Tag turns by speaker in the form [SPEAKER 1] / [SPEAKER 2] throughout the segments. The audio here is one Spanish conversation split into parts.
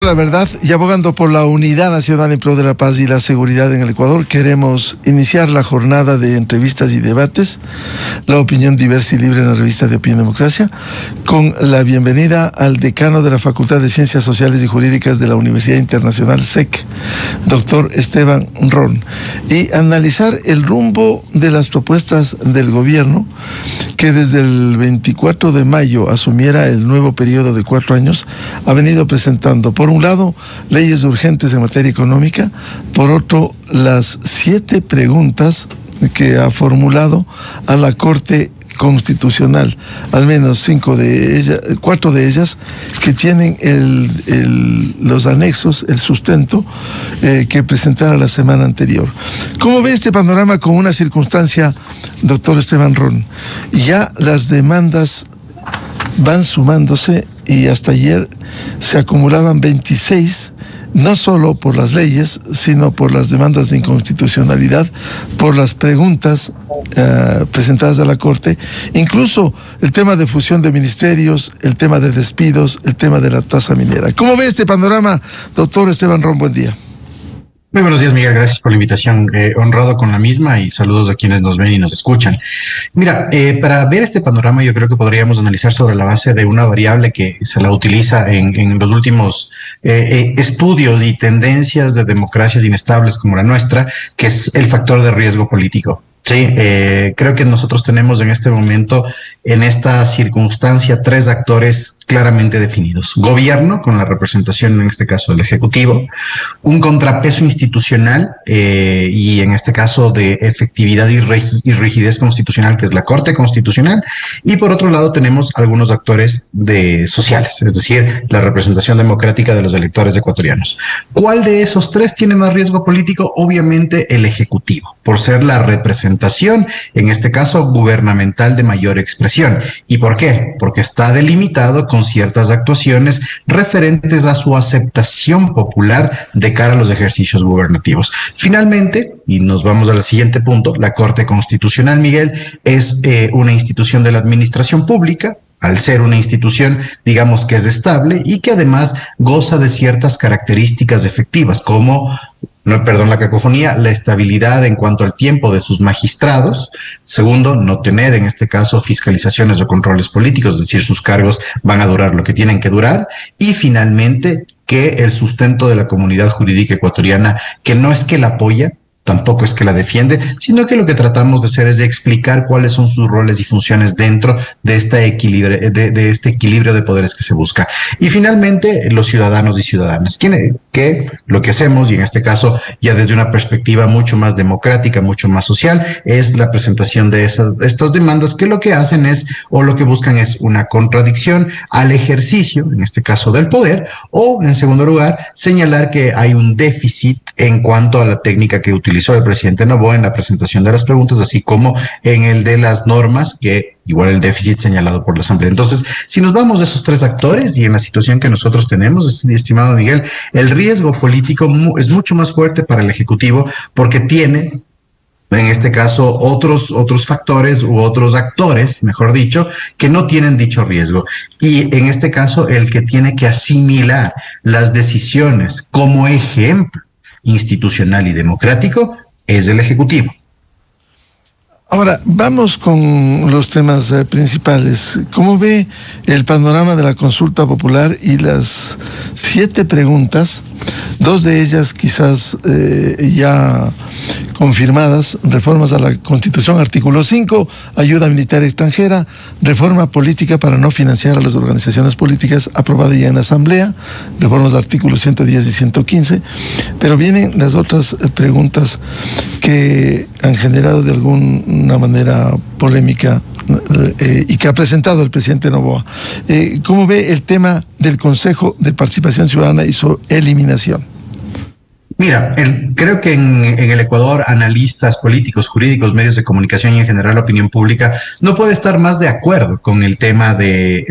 [SPEAKER 1] La verdad, y abogando por la unidad nacional en pro de la paz y la seguridad en el Ecuador, queremos iniciar la jornada de entrevistas y debates, la opinión diversa y libre en la revista de Opinión Democracia, con la bienvenida al decano de la Facultad de Ciencias Sociales y Jurídicas de la Universidad Internacional SEC, doctor Esteban Ron, y analizar el rumbo de las propuestas del gobierno que desde el 24 de mayo asumiera el nuevo periodo de 4 años, ha venido presentando, por un lado, leyes urgentes en materia económica, por otro, las 7 preguntas que ha formulado a la Corte Constitucional, al menos 4 de ellas que tienen los anexos, el sustento que presentara la semana anterior. ¿Cómo ve este panorama con una circunstancia, doctor Esteban Ron? Ya las demandas van sumándose y hasta ayer se acumulaban 26, no solo por las leyes, sino por las demandas de inconstitucionalidad, por las preguntas presentadas a la Corte, incluso el tema de fusión de ministerios, el tema de despidos, el tema de la tasa minera. ¿Cómo ve este panorama, doctor Esteban Ron? Buen día.
[SPEAKER 2] Muy buenos días, Miguel. Gracias por la invitación. Honrado con la misma y saludos a quienes nos ven y nos escuchan. Mira, para ver este panorama yo creo que podríamos analizar sobre la base de una variable que se la utiliza en los últimos estudios y tendencias de democracias inestables como la nuestra, que es el factor de riesgo político. Sí, creo que nosotros tenemos en este momento, en esta circunstancia, 3 actores claramente definidos. Gobierno, con la representación en este caso del Ejecutivo, un contrapeso institucional y en este caso de efectividad y rigidez constitucional, que es la Corte Constitucional, y por otro lado tenemos algunos actores sociales, es decir, la representación democrática de los electores ecuatorianos. ¿Cuál de esos 3 tiene más riesgo político? Obviamente el Ejecutivo, por ser la representación, en este caso gubernamental de mayor expresión. ¿Y por qué? Porque está delimitado con ciertas actuaciones referentes a su aceptación popular de cara a los ejercicios gubernativos. Finalmente, y nos vamos al siguiente punto, la Corte Constitucional, Miguel, es una institución de la administración pública, al ser una institución, digamos que es estable y que además goza de ciertas características efectivas, como, no, perdón la cacofonía, la estabilidad en cuanto al tiempo de sus magistrados. Segundo, no tener en este caso fiscalizaciones o controles políticos, es decir, sus cargos van a durar lo que tienen que durar. Y finalmente, que el sustento de la comunidad jurídica ecuatoriana, que no es que la apoya, tampoco es que la defiende, sino que lo que tratamos de hacer es de explicar cuáles son sus roles y funciones dentro de este equilibrio de poderes que se busca. Y finalmente, los ciudadanos y ciudadanas, que lo que hacemos, y en este caso ya desde una perspectiva mucho más democrática, mucho más social, es la presentación de estas demandas que lo que hacen es, o lo que buscan es una contradicción al ejercicio, en este caso del poder, o en segundo lugar, señalar que hay un déficit en cuanto a la técnica que utilizó el presidente Noboa en la presentación de las preguntas, así como en el de las normas, que igual el déficit señalado por la Asamblea. Entonces, si nos vamos de esos 3 actores y en la situación que nosotros tenemos, estimado Miguel, el riesgo político es mucho más fuerte para el Ejecutivo porque tiene, en este caso, otros factores u otros actores, mejor dicho, que no tienen dicho riesgo. Y en este caso, el que tiene que asimilar las decisiones como ejemplo institucional y democrático es el Ejecutivo.
[SPEAKER 1] Ahora, vamos con los temas principales. ¿Cómo ve el panorama de la consulta popular y las 7 preguntas? 2 de ellas quizás ya confirmadas: reformas a la Constitución, artículo 5, ayuda militar extranjera, reforma política para no financiar a las organizaciones políticas, aprobada ya en la Asamblea, reformas de artículos 110 y 115, pero vienen las otras preguntas que han generado de alguna manera polémica y que ha presentado el presidente Noboa. ¿Cómo ve el tema del Consejo de Participación Ciudadana y su eliminación?
[SPEAKER 2] Mira, creo que en el Ecuador, analistas políticos, jurídicos, medios de comunicación y en general la opinión pública no puede estar más de acuerdo con el tema de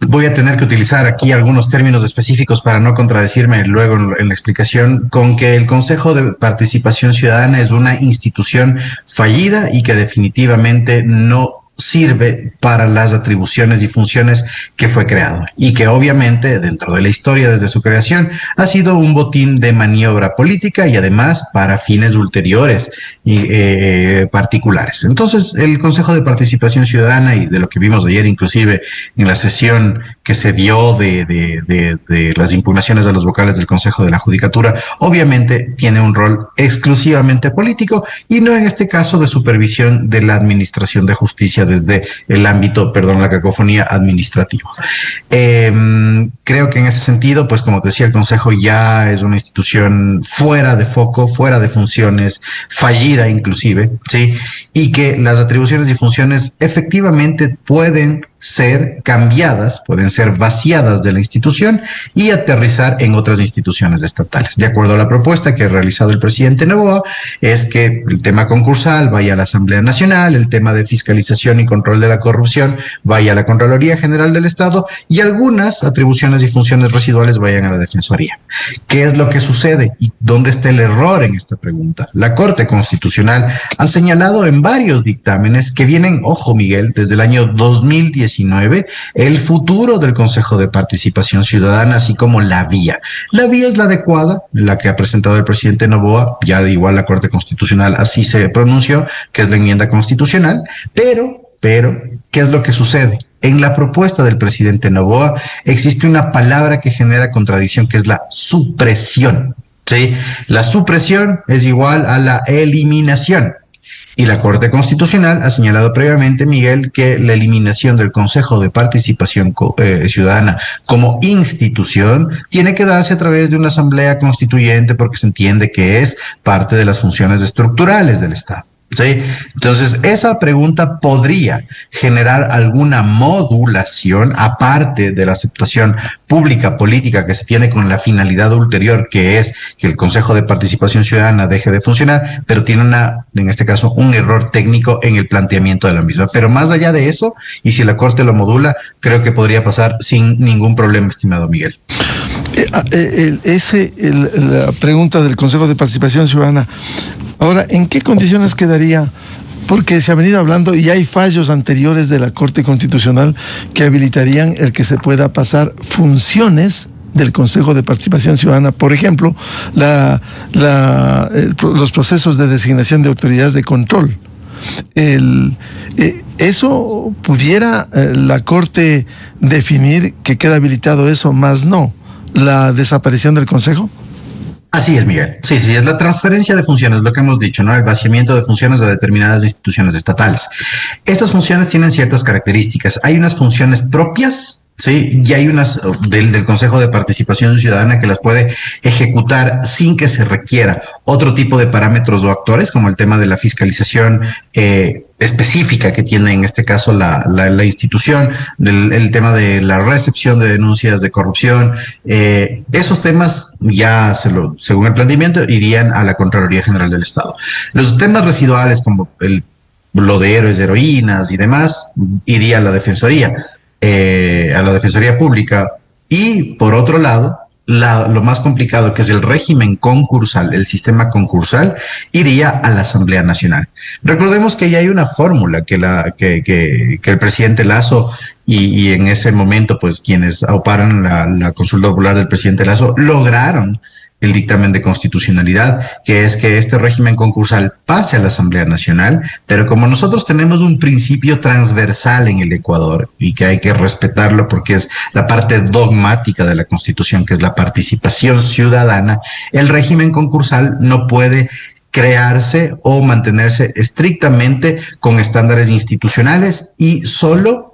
[SPEAKER 2] voy a tener que utilizar aquí algunos términos específicos para no contradecirme luego en la explicación, con que el Consejo de Participación Ciudadana es una institución fallida y que definitivamente no sirve para las atribuciones y funciones que fue creado y que obviamente dentro de la historia desde su creación ha sido un botín de maniobra política y además para fines ulteriores y particulares. Entonces, el Consejo de Participación Ciudadana, y de lo que vimos ayer inclusive en la sesión que se dio de las impugnaciones de los vocales del Consejo de la Judicatura, obviamente tiene un rol exclusivamente político y no en este caso de supervisión de la administración de justicia desde el ámbito, perdón, la cacofonía administrativo. Creo que en ese sentido, pues como decía, el Consejo ya es una institución fuera de foco, fuera de funciones, fallida inclusive, ¿sí? Y que las atribuciones y funciones efectivamente pueden ser cambiadas, pueden ser vaciadas de la institución y aterrizar en otras instituciones estatales. De acuerdo a la propuesta que ha realizado el presidente Noboa, es que el tema concursal vaya a la Asamblea Nacional, el tema de fiscalización y control de la corrupción vaya a la Contraloría General del Estado y algunas atribuciones y funciones residuales vayan a la Defensoría. ¿Qué es lo que sucede y dónde está el error en esta pregunta? La Corte Constitucional ha señalado en varios dictámenes que vienen, ojo Miguel, desde el año 2019, el futuro del Consejo de Participación Ciudadana, así como la vía. La vía es la adecuada, la que ha presentado el presidente Noboa, ya de igual la Corte Constitucional así se pronunció, que es la enmienda constitucional, pero, ¿qué es lo que sucede? En la propuesta del presidente Noboa existe una palabra que genera contradicción, que es la supresión, ¿sí? La supresión es igual a la eliminación. Y la Corte Constitucional ha señalado previamente, Miguel, que la eliminación del Consejo de Participación Ciudadana como institución tiene que darse a través de una asamblea constituyente porque se entiende que es parte de las funciones estructurales del Estado. ¿Sí? Entonces, esa pregunta podría generar alguna modulación aparte de la aceptación pública política que se tiene con la finalidad ulterior, que es que el Consejo de Participación Ciudadana deje de funcionar, pero tiene en este caso, un error técnico en el planteamiento de la misma. Pero más allá de eso, y si la Corte lo modula, creo que podría pasar sin ningún problema, estimado Miguel.
[SPEAKER 1] La pregunta del Consejo de Participación Ciudadana. Ahora, ¿en qué condiciones quedaría? Porque se ha venido hablando y hay fallos anteriores de la Corte Constitucional que habilitarían el que se pueda pasar funciones del Consejo de Participación Ciudadana. Por ejemplo, los procesos de designación de autoridades de control. Eso pudiera la Corte definir que queda habilitado eso, más no la desaparición del Consejo.
[SPEAKER 2] Así es, Miguel. Sí, es la transferencia de funciones, lo que hemos dicho, ¿no? El vaciamiento de funciones a determinadas instituciones estatales. Estas funciones tienen ciertas características. Hay unas funciones propias, ¿sí? Y hay unas del Consejo de Participación Ciudadana que las puede ejecutar sin que se requiera otro tipo de parámetros o actores, como el tema de la fiscalización específica que tiene en este caso la institución, el tema de la recepción de denuncias de corrupción. Esos temas ya, según el planteamiento, irían a la Contraloría General del Estado. Los temas residuales como lo de héroes, de heroínas y demás, iría a la Defensoría Pública. Y por otro lado, lo más complicado, que es el régimen concursal, el sistema concursal, iría a la Asamblea Nacional. Recordemos que ya hay una fórmula que el presidente Lasso y en ese momento, pues quienes auparan la consulta popular del presidente Lasso lograron el dictamen de constitucionalidad, que es que este régimen concursal pase a la Asamblea Nacional, pero como nosotros tenemos un principio transversal en el Ecuador y que hay que respetarlo porque es la parte dogmática de la Constitución, que es la participación ciudadana, el régimen concursal no puede crearse o mantenerse estrictamente con estándares institucionales y solo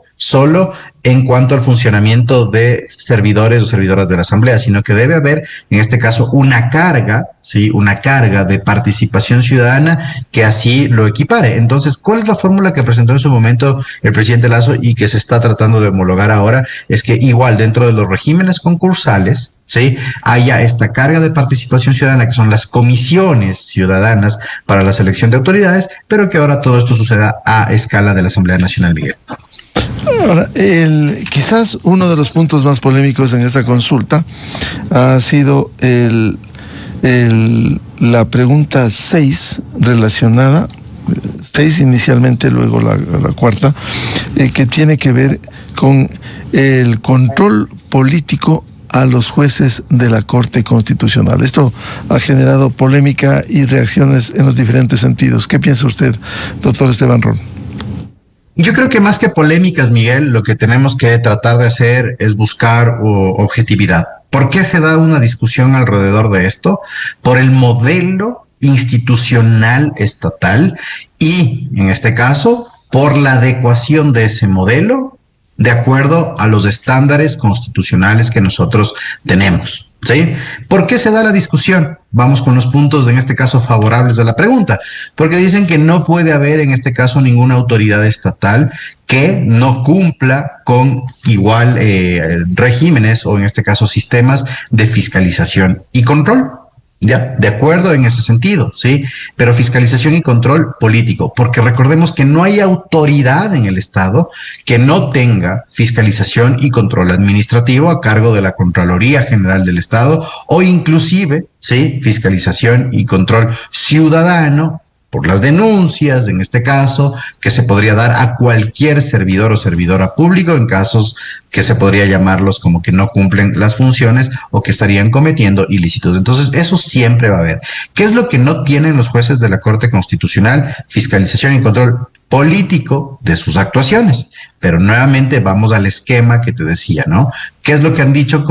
[SPEAKER 2] en cuanto al funcionamiento de servidores o servidoras de la Asamblea, sino que debe haber, en este caso, una carga, ¿sí? Una carga de participación ciudadana que así lo equipare. Entonces, ¿cuál es la fórmula que presentó en su momento el presidente Lasso y que se está tratando de homologar ahora? Es que igual dentro de los regímenes concursales, ¿sí?, haya esta carga de participación ciudadana, que son las comisiones ciudadanas para la selección de autoridades, pero que ahora todo esto suceda a escala de la Asamblea Nacional, Miguel.
[SPEAKER 1] Ahora, quizás uno de los puntos más polémicos en esta consulta ha sido la pregunta 6 relacionada 6 inicialmente, luego la cuarta, que tiene que ver con el control político a los jueces de la Corte Constitucional. Esto ha generado polémica y reacciones en los diferentes sentidos. ¿Qué piensa usted, doctor Esteban Ron?
[SPEAKER 2] Yo creo que más que polémicas, Miguel, lo que tenemos que tratar de hacer es buscar objetividad. ¿Por qué se da una discusión alrededor de esto? Por el modelo institucional estatal y, en este caso, por la adecuación de ese modelo de acuerdo a los estándares constitucionales que nosotros tenemos. ¿Sí? ¿Por qué se da la discusión? Vamos con los puntos, en este caso, favorables de la pregunta. Porque dicen que no puede haber, en este caso, ninguna autoridad estatal que no cumpla con igual regímenes o, en este caso, sistemas de fiscalización y control. Ya, de acuerdo en ese sentido, ¿sí? Pero fiscalización y control político, porque recordemos que no hay autoridad en el Estado que no tenga fiscalización y control administrativo a cargo de la Contraloría General del Estado o inclusive, ¿sí? Fiscalización y control ciudadano por las denuncias, en este caso, que se podría dar a cualquier servidor o servidora público en casos que se podría llamarlos como que no cumplen las funciones o que estarían cometiendo ilícitos. Entonces, eso siempre va a haber. ¿Qué es lo que no tienen los jueces de la Corte Constitucional? Fiscalización y control político de sus actuaciones. Pero nuevamente vamos al esquema que te decía, ¿no? ¿Qué es lo que han dicho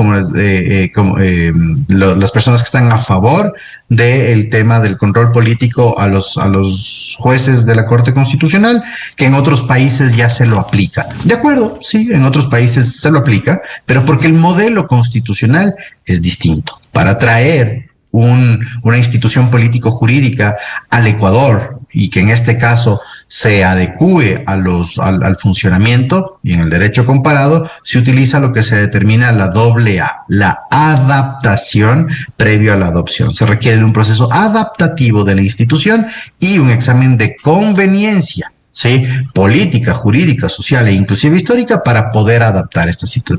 [SPEAKER 2] las personas que están a favor del tema del control político a los jueces de la Corte Constitucional? Que en otros países ya se lo aplica. De acuerdo, sí, en otros países se lo aplica, pero porque el modelo constitucional es distinto. Para traer una institución político-jurídica al Ecuador y que en este caso se adecúe al funcionamiento y en el derecho comparado, se utiliza lo que se determina la AA, la adaptación previo a la adopción. Se requiere de un proceso adaptativo de la institución y un examen de conveniencia, ¿sí? Política, jurídica, social e inclusive histórica para poder adaptar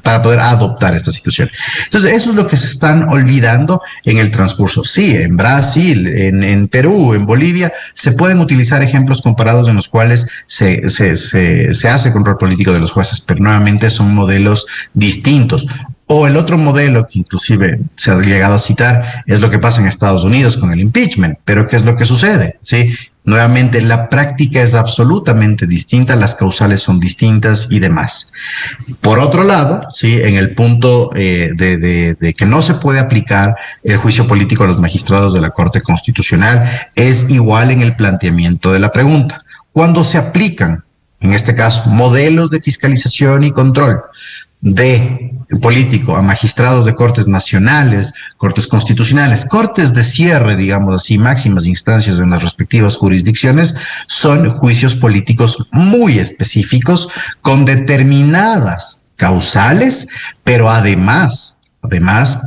[SPEAKER 2] para poder adoptar esta situación. Entonces, eso es lo que se están olvidando en el transcurso. Sí, en Brasil, en Perú, en Bolivia, se pueden utilizar ejemplos comparados en los cuales se hace control político de los jueces, pero nuevamente son modelos distintos. O el otro modelo que inclusive se ha llegado a citar es lo que pasa en Estados Unidos con el impeachment. Pero ¿qué es lo que sucede? ¿Sí? Nuevamente, la práctica es absolutamente distinta, las causales son distintas y demás. Por otro lado, ¿sí? En el punto de que no se puede aplicar el juicio político a los magistrados de la Corte Constitucional, es igual en el planteamiento de la pregunta. Cuando se aplican, en este caso, modelos de fiscalización y control de político a magistrados de cortes nacionales, cortes constitucionales, cortes de cierre, digamos así, máximas instancias en las respectivas jurisdicciones, son juicios políticos muy específicos con determinadas causales, pero además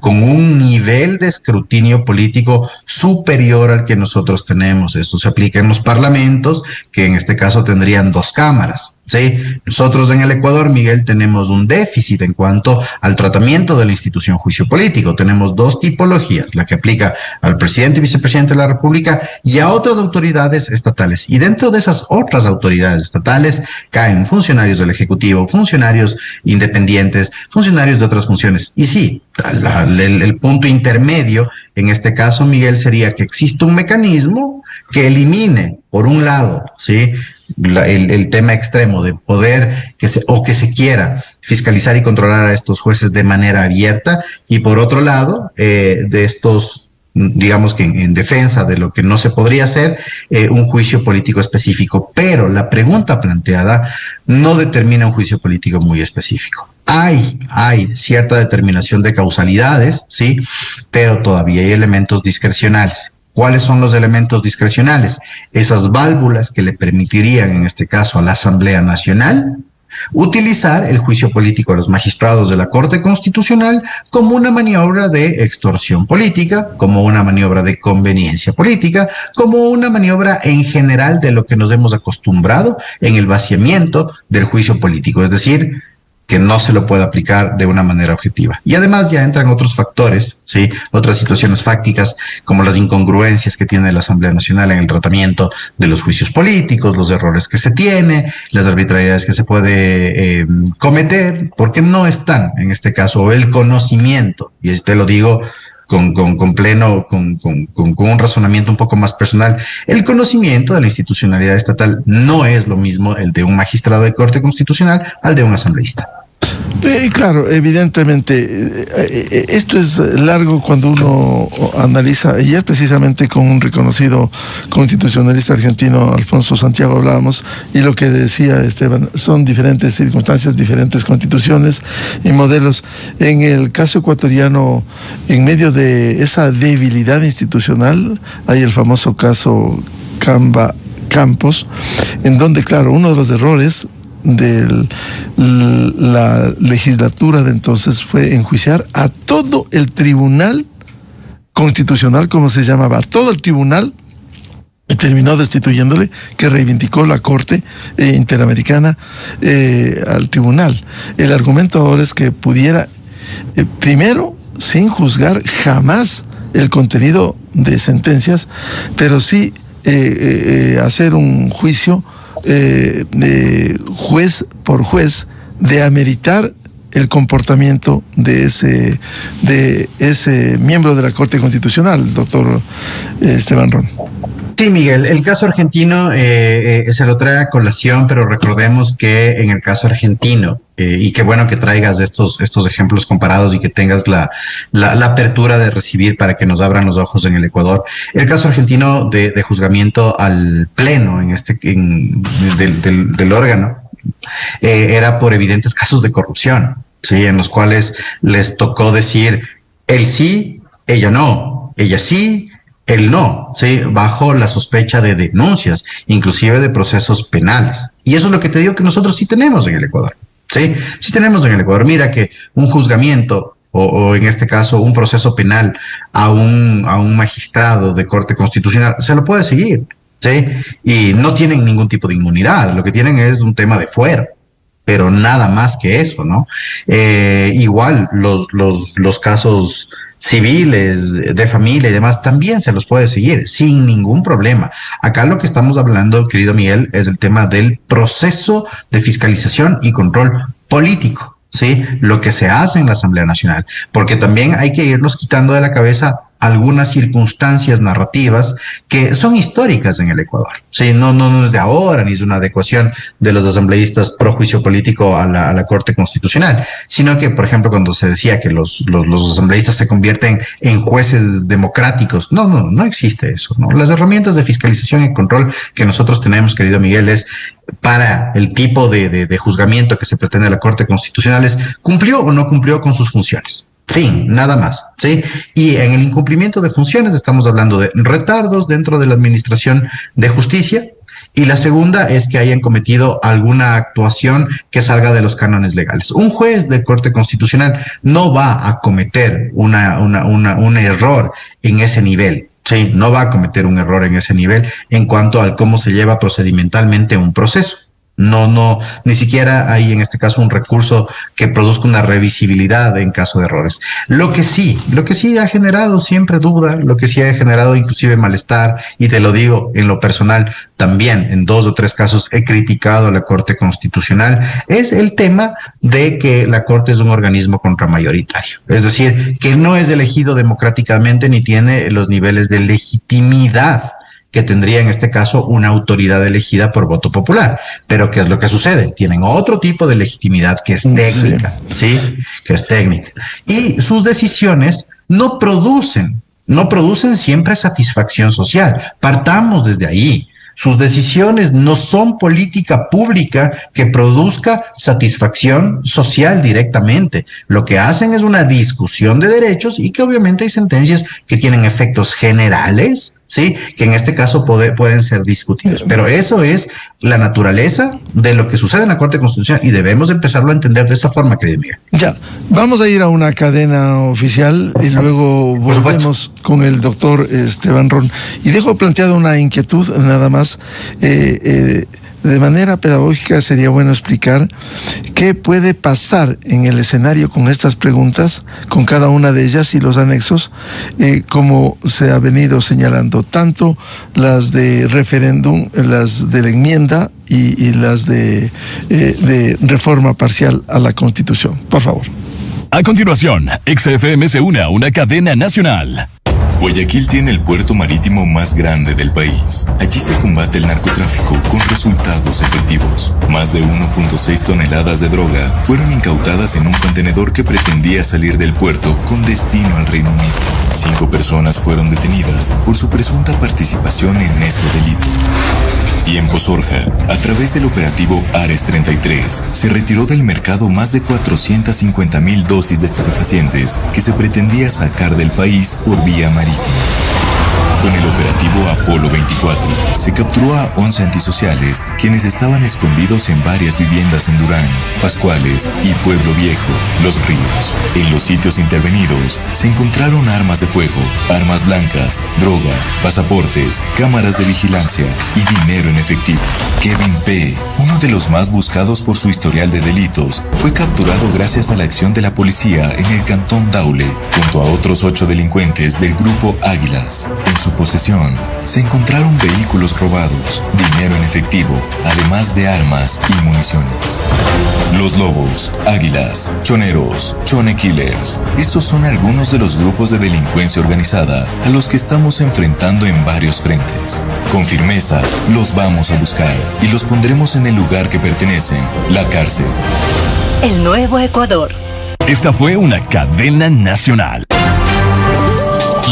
[SPEAKER 2] con un nivel de escrutinio político superior al que nosotros tenemos. Esto se aplica en los parlamentos, que en este caso tendrían 2 cámaras. ¿Sí? Nosotros en el Ecuador, Miguel, tenemos un déficit en cuanto al tratamiento de la institución juicio político. Tenemos 2 tipologías, la que aplica al presidente y vicepresidente de la República y a otras autoridades estatales. Y dentro de esas otras autoridades estatales caen funcionarios del Ejecutivo, funcionarios independientes, funcionarios de otras funciones. Y sí, el punto intermedio, en este caso, Miguel, sería que exista un mecanismo que elimine, por un lado, ¿sí?, el tema extremo de poder que se quiera fiscalizar y controlar a estos jueces de manera abierta, y por otro lado, de estos, digamos que en defensa de lo que no se podría hacer, un juicio político específico. Pero la pregunta planteada no determina un juicio político muy específico. Hay cierta determinación de causalidades, sí, pero todavía hay elementos discrecionales. ¿Cuáles son los elementos discrecionales? Esas válvulas que le permitirían, en este caso, a la Asamblea Nacional utilizar el juicio político a los magistrados de la Corte Constitucional como una maniobra de extorsión política, como una maniobra de conveniencia política, como una maniobra en general de lo que nos hemos acostumbrado en el vaciamiento del juicio político. Es decir, que no se lo puede aplicar de una manera objetiva. Y además ya entran otros factores, ¿sí? Otras situaciones fácticas, como las incongruencias que tiene la Asamblea Nacional en el tratamiento de los juicios políticos, los errores que se tiene, las arbitrariedades que se puede cometer, porque no están, en este caso, el conocimiento, y te lo digo con un razonamiento un poco más personal, el conocimiento de la institucionalidad estatal no es lo mismo el de un magistrado de Corte Constitucional al de un asambleísta.
[SPEAKER 1] Claro, evidentemente, esto es largo cuando uno analiza. Ayer precisamente con un reconocido constitucionalista argentino, Alfonso Santiago, hablábamos, y lo que decía Esteban, son diferentes circunstancias, diferentes constituciones y modelos. En el caso ecuatoriano, en medio de esa debilidad institucional, hay el famoso caso Campos, en donde, claro, uno de los errores de la legislatura de entonces fue enjuiciar a todo el tribunal constitucional, como se llamaba, a todo el tribunal, y terminó destituyéndole, que reivindicó la Corte Interamericana al tribunal. El argumento ahora es que pudiera, primero, sin juzgar jamás el contenido de sentencias, pero sí hacer un juicio juez por juez, de ameritar el comportamiento de ese miembro de la Corte Constitucional, doctor Esteban Ron.
[SPEAKER 2] Sí, Miguel, el caso argentino se lo trae a colación, pero recordemos que en el caso argentino, y qué bueno que traigas estos ejemplos comparados y que tengas la apertura de recibir para que nos abran los ojos en el Ecuador. El caso argentino de juzgamiento al pleno del órgano era por evidentes casos de corrupción, ¿sí? En los cuales les tocó decir él sí, ella no, ella sí, él no, ¿sí? Bajo la sospecha de denuncias, inclusive de procesos penales. Y eso es lo que te digo que nosotros sí tenemos en el Ecuador. Sí, sí tenemos en el Ecuador. Mira que un juzgamiento o en este caso un proceso penal a un magistrado de Corte Constitucional se lo puede seguir, ¿sí? Y no tienen ningún tipo de inmunidad, lo que tienen es un tema de fuero, pero nada más que eso, ¿no? Igual los casos civiles, de familia y demás, también se los puede seguir sin ningún problema. Acá lo que estamos hablando, querido Miguel, es el tema del proceso de fiscalización y control político, ¿sí? Lo que se hace en la Asamblea Nacional, porque también hay que irnos quitando de la cabeza algunas circunstancias narrativas que son históricas en el Ecuador. Sí, no es de ahora, ni es una adecuación de los asambleístas pro juicio político a la Corte Constitucional, sino que, por ejemplo, cuando se decía que los asambleístas se convierten en jueces democráticos, no existe eso, ¿no? Las herramientas de fiscalización y control que nosotros tenemos, querido Miguel, es para el tipo de juzgamiento que se pretende a la Corte Constitucional es ¿cumplió o no cumplió con sus funciones? Fin, nada más, ¿sí? Y en el incumplimiento de funciones estamos hablando de retardos dentro de la administración de justicia, y la segunda es que hayan cometido alguna actuación que salga de los cánones legales. Un juez de Corte Constitucional no va a cometer un error en ese nivel, ¿sí? No va a cometer un error en ese nivel en cuanto al cómo se lleva procedimentalmente un proceso. No, ni siquiera hay en este caso un recurso que produzca una revisibilidad en caso de errores. Lo que sí ha generado siempre duda, lo que sí ha generado inclusive malestar, y te lo digo en lo personal, también en 2 o 3 casos he criticado a la Corte Constitucional, es el tema de que la Corte es un organismo contramayoritario. Es decir, que no es elegido democráticamente ni tiene los niveles de legitimidad que tendría en este caso una autoridad elegida por voto popular. Pero ¿qué es lo que sucede? Tienen otro tipo de legitimidad que es técnica, ¿sí? Que es técnica. Y sus decisiones no producen siempre satisfacción social. Partamos desde ahí. Sus decisiones no son política pública que produzca satisfacción social directamente. Lo que hacen es una discusión de derechos y que obviamente hay sentencias que tienen efectos generales, ¿sí? Que en este caso pueden ser discutidos. Pero eso es la naturaleza de lo que sucede en la Corte Constitucional y debemos empezarlo a entender de esa forma, querido Miguel.
[SPEAKER 1] Ya, vamos a ir a una cadena oficial y luego volvemos con el doctor Esteban Ron. Y dejo planteada una inquietud nada más. de manera pedagógica sería bueno explicar qué puede pasar en el escenario con estas preguntas, con cada una de ellas y los anexos, como se ha venido señalando, tanto las de referéndum, las de la enmienda y las de reforma parcial a la Constitución. Por favor.
[SPEAKER 3] A continuación, XFM se une a una cadena nacional.
[SPEAKER 4] Guayaquil tiene el puerto marítimo más grande del país. Allí se combate el narcotráfico con resultados efectivos. Más de 1.6 toneladas de droga fueron incautadas en un contenedor que pretendía salir del puerto con destino al Reino Unido. 5 personas fueron detenidas por su presunta participación en este delito. Y en Pozorja, a través del operativo Ares 33, se retiró del mercado más de 450.000 dosis de estupefacientes que se pretendía sacar del país por vía marítima. Con el operativo Apolo 24, se capturó a 11 antisociales, quienes estaban escondidos en varias viviendas en Durán, Pascuales y Pueblo Viejo, Los Ríos. En los sitios intervenidos, se encontraron armas de fuego, armas blancas, droga, pasaportes, cámaras de vigilancia y dinero en efectivo. Kevin P., uno de los más buscados por su historial de delitos, fue capturado gracias a la acción de la policía en el cantón Daule, junto a otros 8 delincuentes del grupo Águilas. En su posesión se encontraron vehículos robados, dinero en efectivo, además de armas y municiones. Los Lobos, Águilas, Choneros, Chone Killers, estos son algunos de los grupos de delincuencia organizada a los que estamos enfrentando en varios frentes. Con firmeza, los vamos a buscar y los pondremos en el lugar que pertenecen, la cárcel.
[SPEAKER 5] El Nuevo Ecuador.
[SPEAKER 3] Esta fue una cadena nacional.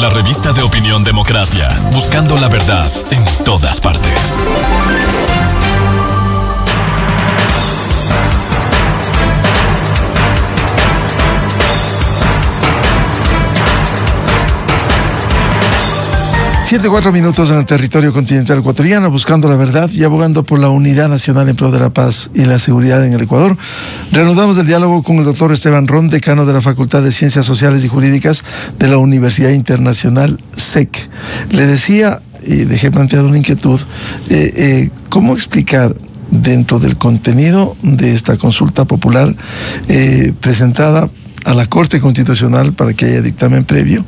[SPEAKER 3] La revista de opinión Democracia, buscando la verdad en todas partes.
[SPEAKER 1] 7:04 minutos en el territorio continental ecuatoriano, buscando la verdad y abogando por la unidad nacional en pro de la paz y la seguridad en el Ecuador. Reanudamos el diálogo con el doctor Esteban Ron, decano de la Facultad de Ciencias Sociales y Jurídicas de la Universidad Internacional SEC. Le decía, y dejé planteada una inquietud, ¿cómo explicar dentro del contenido de esta consulta popular presentada a la Corte Constitucional para que haya dictamen previo,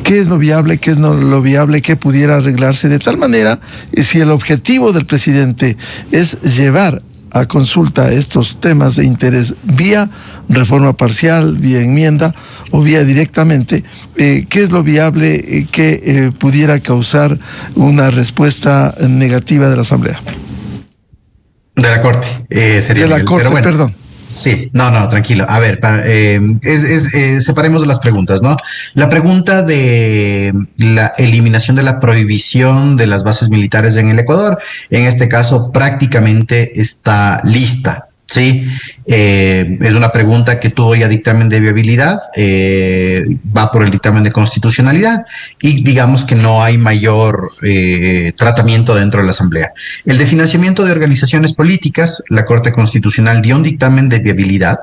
[SPEAKER 1] qué es lo viable, qué es no lo viable, qué pudiera arreglarse de tal manera, si el objetivo del presidente es llevar a consulta estos temas de interés vía reforma parcial, vía enmienda o vía directamente, qué es lo viable que pudiera causar una respuesta negativa de la Asamblea.
[SPEAKER 2] De la Corte, sería
[SPEAKER 1] de la Corte, bueno. Perdón.
[SPEAKER 2] Sí, no, tranquilo. A ver, separemos las preguntas, ¿no? La pregunta de la eliminación de la prohibición de las bases militares en el Ecuador, en este caso prácticamente está lista. Sí, es una pregunta que tuvo ya dictamen de viabilidad, va por el dictamen de constitucionalidad y digamos que no hay mayor tratamiento dentro de la Asamblea. El de financiamiento de organizaciones políticas, la Corte Constitucional dio un dictamen de viabilidad,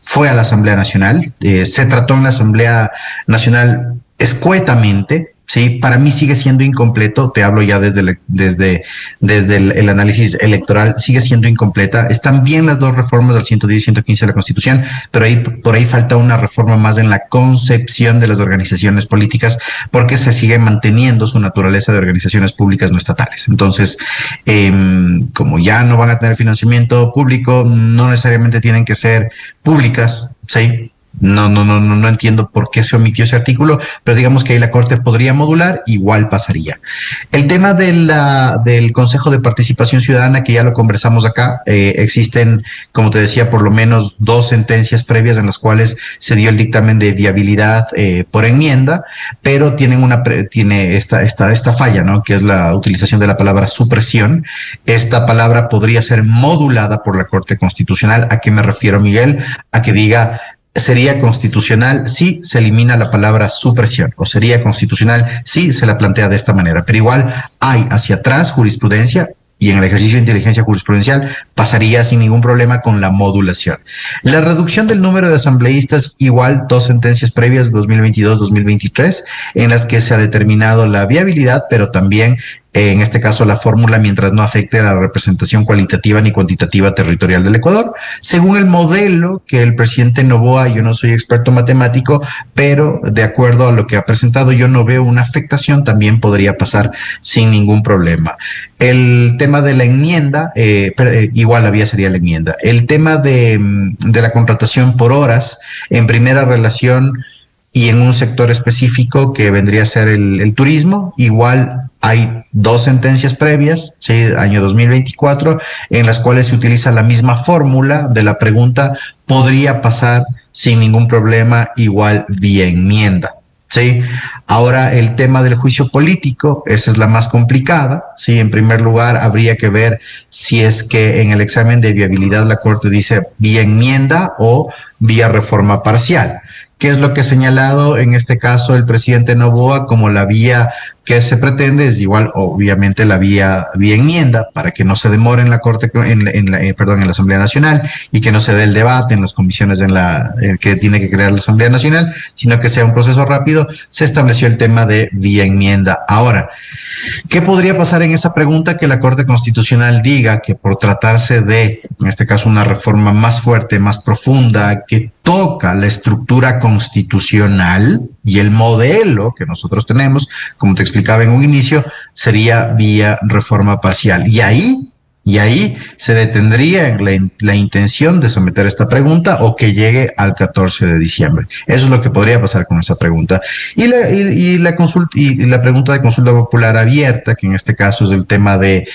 [SPEAKER 2] fue a la Asamblea Nacional, se trató en la Asamblea Nacional escuetamente. Sí, para mí sigue siendo incompleto, te hablo ya desde el análisis electoral, sigue siendo incompleta. Están bien las dos reformas del 110 y 115 de la Constitución, pero por ahí falta una reforma más en la concepción de las organizaciones políticas, porque se sigue manteniendo su naturaleza de organizaciones públicas no estatales. Entonces, como ya no van a tener financiamiento público, no necesariamente tienen que ser públicas, ¿sí? No entiendo por qué se omitió ese artículo, pero digamos que ahí la Corte podría modular, igual pasaría. El tema del Consejo de Participación Ciudadana, que ya lo conversamos acá, existen, como te decía, por lo menos 2 sentencias previas en las cuales se dio el dictamen de viabilidad por enmienda, pero tiene esta falla, ¿no? Que es la utilización de la palabra supresión. Esta palabra podría ser modulada por la Corte Constitucional. ¿A qué me refiero, Miguel? A que diga: sería constitucional si se elimina la palabra supresión, o sería constitucional si se la plantea de esta manera, pero igual hay hacia atrás jurisprudencia y en el ejercicio de inteligencia jurisprudencial pasaría sin ningún problema con la modulación. La reducción del número de asambleístas, igual 2 sentencias previas, 2022-2023, en las que se ha determinado la viabilidad, pero también en este caso la fórmula, mientras no afecte la representación cualitativa ni cuantitativa territorial del Ecuador, según el modelo que el presidente Noboa. Yo no soy experto matemático, pero de acuerdo a lo que ha presentado, yo no veo una afectación, también podría pasar sin ningún problema. El tema de la enmienda, igual la vía sería la enmienda. El tema de la contratación por horas en primera relación y en un sector específico que vendría a ser el turismo, igual hay 2 sentencias previas, ¿sí?, año 2024, en las cuales se utiliza la misma fórmula de la pregunta, podría pasar sin ningún problema, igual vía enmienda. Sí, ahora el tema del juicio político, esa es la más complicada. Sí, en primer lugar habría que ver si es que en el examen de viabilidad la Corte dice vía enmienda o vía reforma parcial. ¿Qué es lo que ha señalado en este caso el presidente Noboa como la vía que se pretende? Es igual, obviamente, la vía enmienda, para que no se demore en la Corte, en la Asamblea Nacional, y que no se dé el debate en las comisiones que tiene que crear la Asamblea Nacional, sino que sea un proceso rápido. Se estableció el tema de vía enmienda. Ahora, ¿qué podría pasar en esa pregunta? Que la Corte Constitucional diga que por tratarse de, en este caso, una reforma más fuerte, más profunda, que toca la estructura constitucional y el modelo que nosotros tenemos, como te explicaba en un inicio, sería vía reforma parcial. Y ahí se detendría en la intención de someter esta pregunta o que llegue al 14 de diciembre. Eso es lo que podría pasar con esa pregunta. Y la pregunta de consulta popular abierta, que en este caso es el tema de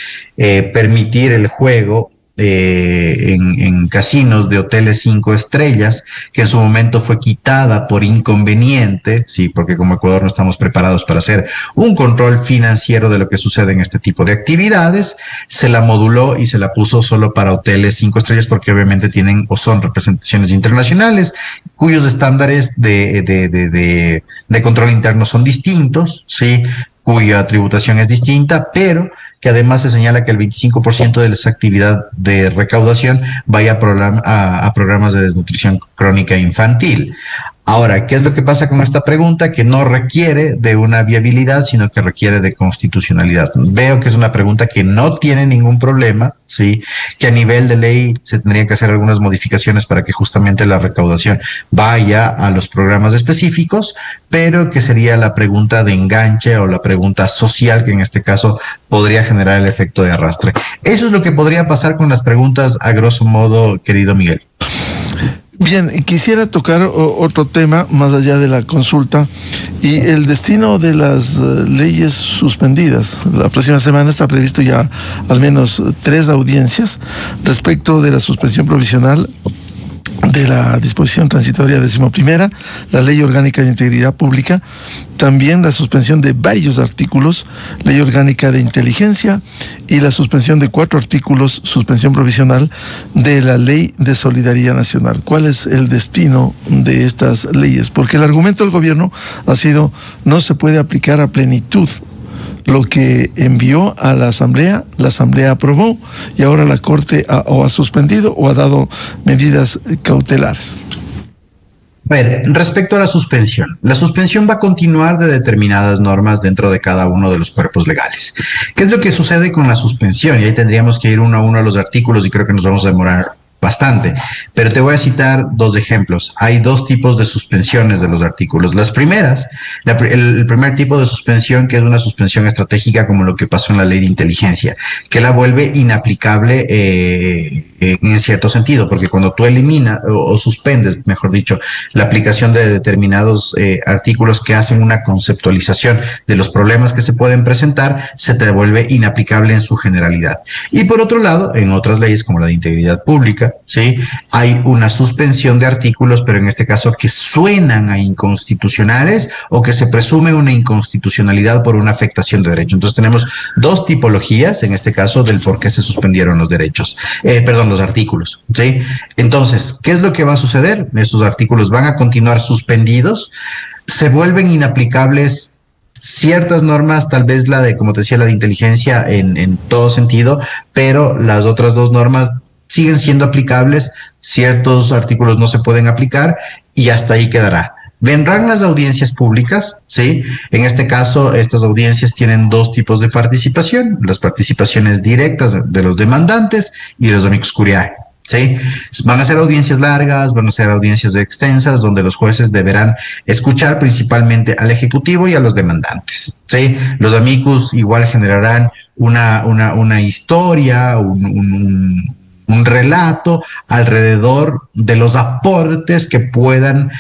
[SPEAKER 2] permitir el juego en casinos de hoteles 5 estrellas, que en su momento fue quitada por inconveniente, sí, porque como Ecuador no estamos preparados para hacer un control financiero de lo que sucede en este tipo de actividades. Se la moduló y se la puso solo para hoteles 5 estrellas, porque obviamente tienen o son representaciones internacionales cuyos estándares de control interno son distintos, sí, cuya tributación es distinta, pero que además se señala que el 25% de esa actividad de recaudación vaya a programas de desnutrición crónica infantil. Ahora, ¿qué es lo que pasa con esta pregunta? Que no requiere de una viabilidad, sino que requiere de constitucionalidad. Veo que es una pregunta que no tiene ningún problema, ¿sí? Que a nivel de ley se tendrían que hacer algunas modificaciones para que justamente la recaudación vaya a los programas específicos, pero que sería la pregunta de enganche o la pregunta social, que en este caso podría generar el efecto de arrastre. Eso es lo que podría pasar con las preguntas a grosso modo, querido Miguel.
[SPEAKER 1] Bien, quisiera tocar otro tema más allá de la consulta y el destino de las leyes suspendidas. La próxima semana está previsto ya al menos 3 audiencias respecto de la suspensión provisional de la disposición transitoria 11ª, la Ley Orgánica de Integridad Pública, también la suspensión de varios artículos, Ley Orgánica de Inteligencia, y la suspensión de 4 artículos, suspensión provisional de la Ley de Solidaridad Nacional. ¿Cuál es el destino de estas leyes? Porque el argumento del gobierno ha sido: no se puede aplicar a plenitud lo que envió a la Asamblea aprobó, y ahora la Corte o ha suspendido o ha dado medidas cautelares.
[SPEAKER 2] A ver, respecto a la suspensión va a continuar de determinadas normas dentro de cada uno de los cuerpos legales. ¿Qué es lo que sucede con la suspensión? Y ahí tendríamos que ir uno a uno a los artículos y creo que nos vamos a demorar bastante, pero te voy a citar 2 ejemplos. Hay 2 tipos de suspensiones de los artículos. Las primeras, el primer tipo de suspensión, que es una suspensión estratégica, como lo que pasó en la Ley de Inteligencia, que la vuelve inaplicable en cierto sentido, porque cuando tú eliminas o suspendes, mejor dicho, la aplicación de determinados artículos que hacen una conceptualización de los problemas que se pueden presentar, se te vuelve inaplicable en su generalidad. Y por otro lado, en otras leyes como la de Integridad Pública, ¿sí?, hay una suspensión de artículos, pero en este caso que suenan a inconstitucionales o que se presume una inconstitucionalidad por una afectación de derecho. Entonces tenemos 2 tipologías, en este caso, del por qué se suspendieron los los artículos, ¿sí? Entonces, ¿qué es lo que va a suceder? Estos artículos van a continuar suspendidos, se vuelven inaplicables ciertas normas, tal vez la de, como te decía, la de inteligencia en todo sentido, pero las otras 2 normas siguen siendo aplicables, ciertos artículos no se pueden aplicar y hasta ahí quedará. Vendrán las audiencias públicas, ¿sí? En este caso, estas audiencias tienen dos tipos de participación, las participaciones directas de los demandantes y de los amicus curiae. ¿Sí? Van a ser audiencias largas, van a ser audiencias extensas, donde los jueces deberán escuchar principalmente al Ejecutivo y a los demandantes. ¿Sí? Los amicus igual generarán una historia, un relato alrededor de los aportes que puedan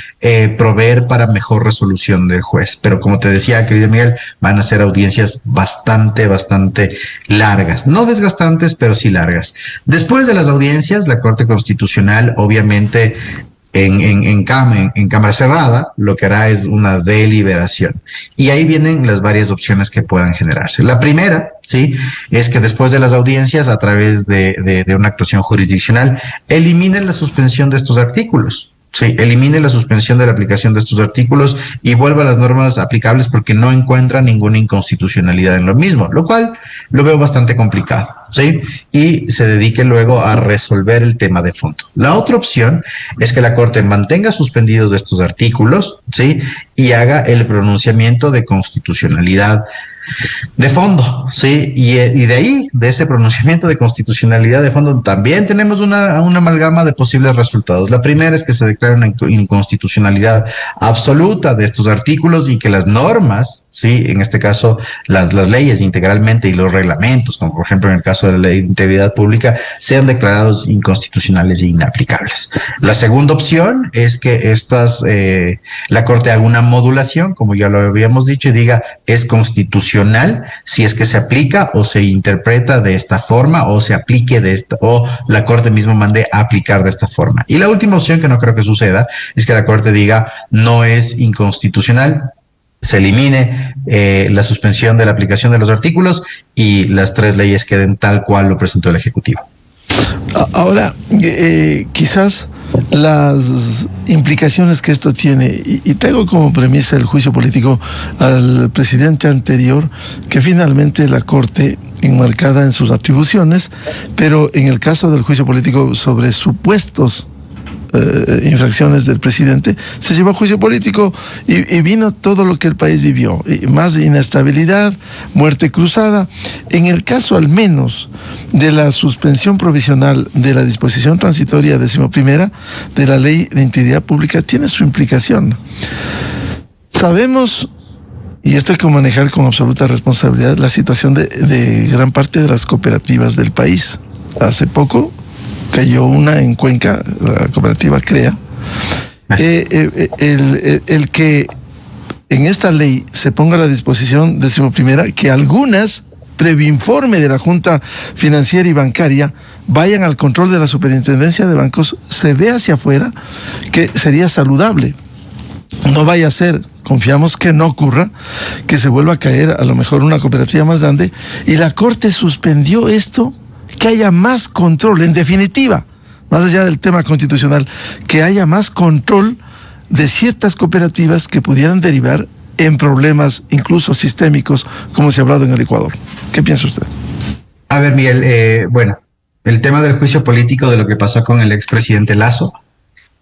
[SPEAKER 2] proveer para mejor resolución del juez. Pero como te decía, querido Miguel, van a ser audiencias bastante largas. No desgastantes, pero sí largas. Después de las audiencias, la Corte Constitucional, obviamente, en cámara cerrada, lo que hará es una deliberación. Y ahí vienen las varias opciones que puedan generarse. La primera, ¿sí?, es que después de las audiencias, a través de una actuación jurisdiccional, eliminen la suspensión de estos artículos. Sí, elimine la suspensión de la aplicación de estos artículos y vuelva a las normas aplicables porque no encuentra ninguna inconstitucionalidad en lo mismo, lo cual lo veo bastante complicado, ¿sí? Y se dedique luego a resolver el tema de fondo. La otra opción es que la Corte mantenga suspendidos estos artículos, ¿sí?, y haga el pronunciamiento de constitucionalidad de fondo, ¿sí? Y de ahí, de ese pronunciamiento de constitucionalidad de fondo, también tenemos una amalgama de posibles resultados. La primera es que se declara una inconstitucionalidad absoluta de estos artículos y que las normas, ¿sí?, en este caso las leyes integralmente y los reglamentos, como por ejemplo en el caso de la Ley de Integridad Pública, sean declarados inconstitucionales e inaplicables. La segunda opción es que la Corte haga una modulación, como ya lo habíamos dicho, y diga es constitucional si es que se aplica o se interpreta de esta forma o se aplique o la Corte mismo mande a aplicar de esta forma. Y la última opción, que no creo que suceda, es que la Corte diga no es inconstitucional, se elimine la suspensión de la aplicación de los artículos y las tres leyes queden tal cual lo presentó el Ejecutivo.
[SPEAKER 1] Ahora, quizás las implicaciones que esto tiene, y traigo como premisa el juicio político al presidente anterior, que finalmente la Corte, enmarcada en sus atribuciones, pero en el caso del juicio político sobre supuestos infracciones del presidente, se llevó a juicio político y vino todo lo que el país vivió, y más inestabilidad, muerte cruzada. En el caso al menos de la suspensión provisional de la disposición transitoria 11ª de la Ley de Integridad Pública, tiene su implicación. Sabemos, y esto hay que manejar con absoluta responsabilidad, la situación de gran parte de las cooperativas del país. Hace poco cayó una en Cuenca, la cooperativa CREA. El que en esta ley se ponga a la disposición 11ª que algunas, previo informe de la Junta Financiera y Bancaria, vayan al control de la Superintendencia de Bancos, se ve hacia afuera que sería saludable. No vaya a ser, confiamos que no ocurra, que se vuelva a caer a lo mejor una cooperativa más grande, y la Corte suspendió esto, que haya más control, en definitiva, más allá del tema constitucional, que haya más control de ciertas cooperativas que pudieran derivar en problemas incluso sistémicos, como se ha hablado en el Ecuador. ¿Qué piensa usted?
[SPEAKER 2] A ver, Miguel, bueno, el tema del juicio político de lo que pasó con el expresidente Lasso,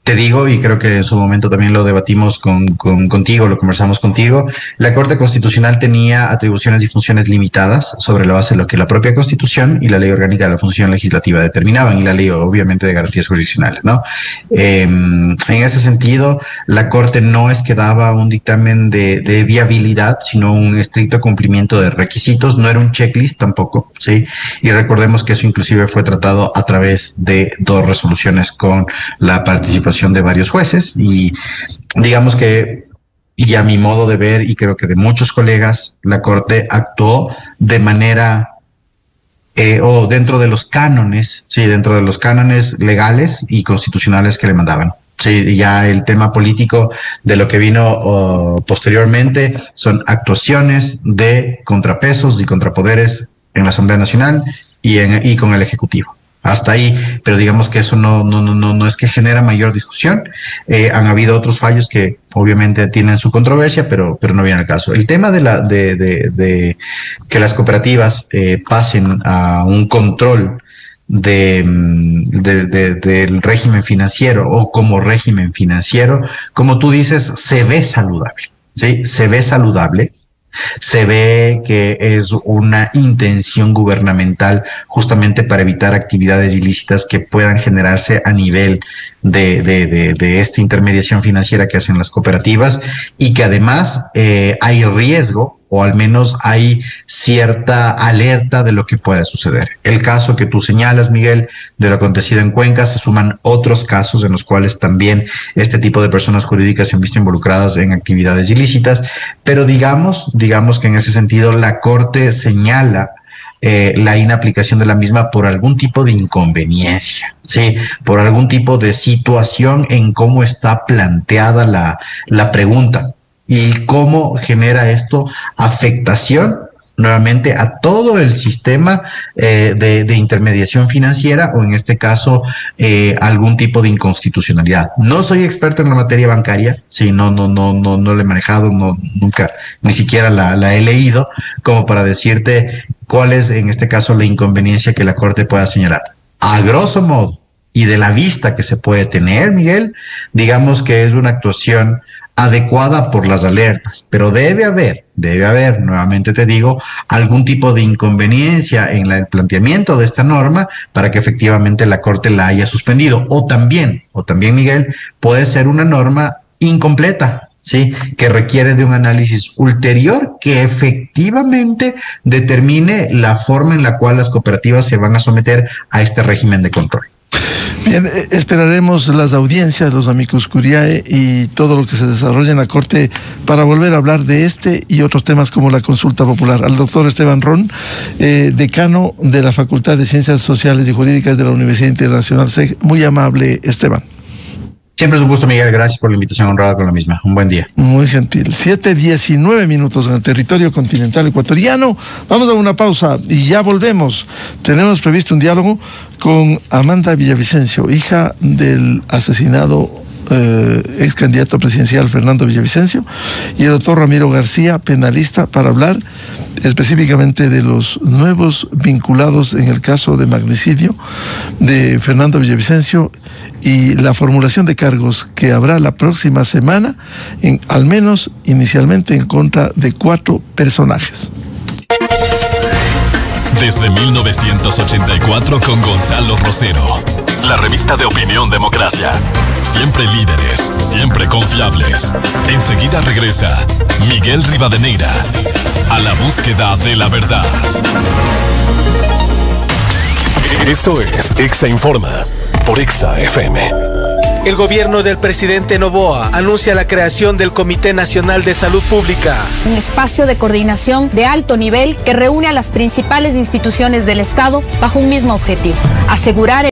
[SPEAKER 2] te digo, y creo que en su momento también lo debatimos contigo, lo conversamos contigo, la Corte Constitucional tenía atribuciones y funciones limitadas sobre la base de lo que la propia Constitución y la Ley Orgánica de la Función Legislativa determinaban, y la Ley obviamente de Garantías Jurisdiccionales, ¿no? En ese sentido, la Corte no es que daba un dictamen de viabilidad, sino un estricto cumplimiento de requisitos, no era un checklist tampoco, ¿sí? Y recordemos que eso inclusive fue tratado a través de 2 resoluciones con la participación de varios jueces, y digamos que, y a mi modo de ver, y creo que de muchos colegas, la Corte actuó de manera o dentro de los cánones, sí, dentro de los cánones legales y constitucionales que le mandaban. Sí, ya el tema político de lo que vino posteriormente son actuaciones de contrapesos y contrapoderes en la Asamblea Nacional y con el Ejecutivo. Hasta ahí, pero digamos que eso no es que genera mayor discusión. Han habido otros fallos que obviamente tienen su controversia, pero no viene al caso. El tema de que las cooperativas pasen a un control del régimen financiero o como régimen financiero, como tú dices, se ve saludable, ¿sí? Se ve saludable. Se ve que es una intención gubernamental justamente para evitar actividades ilícitas que puedan generarse a nivel de esta intermediación financiera que hacen las cooperativas, y que además hay riesgo, o al menos hay cierta alerta de lo que pueda suceder. El caso que tú señalas, Miguel, de lo acontecido en Cuenca, se suman otros casos en los cuales también este tipo de personas jurídicas se han visto involucradas en actividades ilícitas, pero digamos que en ese sentido la Corte señala la inaplicación de la misma por algún tipo de inconveniencia, ¿sí? Por algún tipo de situación en cómo está planteada la pregunta y cómo genera esto afectación nuevamente a todo el sistema de intermediación financiera, o en este caso algún tipo de inconstitucionalidad. No soy experto en la materia bancaria, sí, no la he manejado, nunca, ni siquiera la he leído, como para decirte cuál es en este caso la inconveniencia que la Corte pueda señalar. A grosso modo, y de la vista que se puede tener, Miguel, digamos que es una actuación adecuada por las alertas, pero debe haber, nuevamente te digo, algún tipo de inconveniencia en el planteamiento de esta norma para que efectivamente la Corte la haya suspendido. O también, Miguel, puede ser una norma incompleta, ¿sí? Que requiere de un análisis ulterior que efectivamente determine la forma en la cual las cooperativas se van a someter a este régimen de control.
[SPEAKER 1] Bien, esperaremos las audiencias, los amicus curiae y todo lo que se desarrolle en la Corte para volver a hablar de este y otros temas como la consulta popular. Al doctor Esteban Ron, decano de la Facultad de Ciencias Sociales y Jurídicas de la Universidad Internacional SEG. Muy amable, Esteban.
[SPEAKER 2] Siempre es un gusto, Miguel. Gracias por la invitación, honrada con la misma. Un buen día.
[SPEAKER 1] Muy gentil. 7:19 en el territorio continental ecuatoriano. Vamos a una pausa y ya volvemos. Tenemos previsto un diálogo con Amanda Villavicencio, hija del asesinado ex candidato presidencial Fernando Villavicencio, y el doctor Ramiro García, penalista, para hablar específicamente de los nuevos vinculados en el caso de magnicidio de Fernando Villavicencio y la formulación de cargos que habrá la próxima semana, al menos inicialmente, en contra de 4 personajes.
[SPEAKER 3] Desde 1984 con Gonzalo Rosero. La revista de Opinión Democracia. Siempre líderes, siempre confiables. Enseguida regresa Miguel Rivadeneira a la búsqueda de la verdad. Esto es Exa Informa por Exa FM.
[SPEAKER 6] El gobierno del presidente Noboa anuncia la creación del Comité Nacional de Salud Pública,
[SPEAKER 7] un espacio de coordinación de alto nivel que reúne a las principales instituciones del Estado bajo un mismo objetivo: asegurar